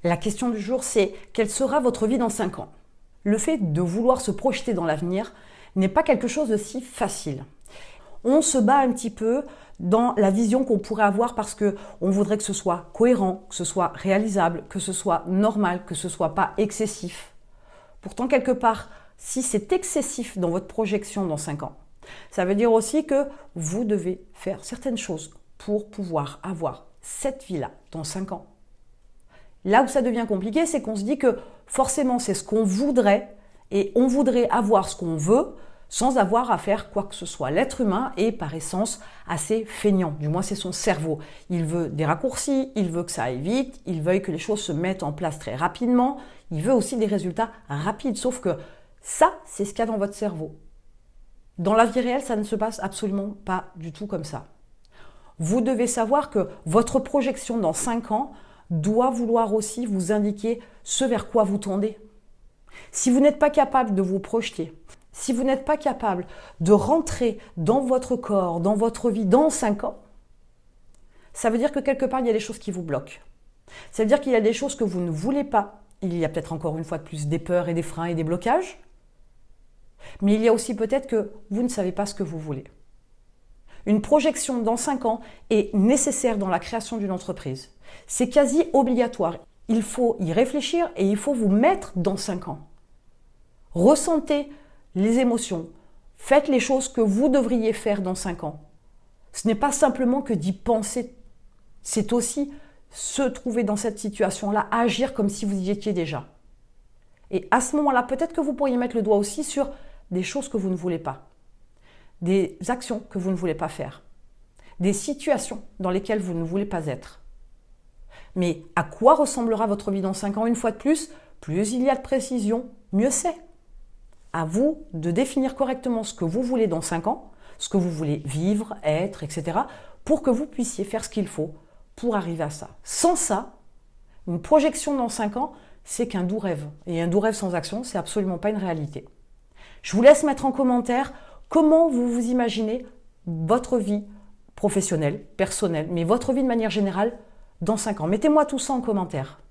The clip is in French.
La question du jour, c'est quelle sera votre vie dans 5 ans? Le fait de vouloir se projeter dans l'avenir n'est pas quelque chose de si facile. On se bat un petit peu dans la vision qu'on pourrait avoir parce qu'on voudrait que ce soit cohérent, que ce soit réalisable, que ce soit normal, que ce soit pas excessif. Pourtant, quelque part, si c'est excessif dans votre projection dans 5 ans, ça veut dire aussi que vous devez faire certaines choses pour pouvoir avoir cette vie-là dans 5 ans. Là où ça devient compliqué, c'est qu'on se dit que forcément c'est ce qu'on voudrait et on voudrait avoir ce qu'on veut sans avoir à faire quoi que ce soit. L'être humain est par essence assez feignant, du moins c'est son cerveau. Il veut des raccourcis, il veut que ça aille vite, il veut que les choses se mettent en place très rapidement, il veut aussi des résultats rapides, sauf que ça, c'est ce qu'il y a dans votre cerveau. Dans la vie réelle, ça ne se passe absolument pas du tout comme ça. Vous devez savoir que votre projection dans 5 ans doit vouloir aussi vous indiquer ce vers quoi vous tendez. Si vous n'êtes pas capable de vous projeter, si vous n'êtes pas capable de rentrer dans votre corps, dans votre vie dans 5 ans, ça veut dire que quelque part, il y a des choses qui vous bloquent. Ça veut dire qu'il y a des choses que vous ne voulez pas. Il y a peut-être encore une fois de plus des peurs et des freins et des blocages. Mais il y a aussi peut-être que vous ne savez pas ce que vous voulez. Une projection dans 5 ans est nécessaire dans la création d'une entreprise. C'est quasi obligatoire. Il faut y réfléchir et il faut vous mettre dans 5 ans. Ressentez les émotions. Faites les choses que vous devriez faire dans 5 ans. Ce n'est pas simplement que d'y penser. C'est aussi se trouver dans cette situation-là, agir comme si vous y étiez déjà. Et à ce moment-là, peut-être que vous pourriez mettre le doigt aussi sur des choses que vous ne voulez pas. Des actions que vous ne voulez pas faire. Des situations dans lesquelles vous ne voulez pas être. Mais à quoi ressemblera votre vie dans 5 ans? Une fois de plus il y a de précision, mieux c'est. À vous de définir correctement ce que vous voulez dans 5 ans, ce que vous voulez vivre, être, etc. pour que vous puissiez faire ce qu'il faut pour arriver à ça. Sans ça, une projection dans 5 ans, c'est qu'un doux rêve. Et un doux rêve sans action, c'est absolument pas une réalité. Je vous laisse mettre en commentaire comment vous vous imaginez votre vie professionnelle, personnelle, mais votre vie de manière générale dans 5 ans. Mettez-moi tout ça en commentaire.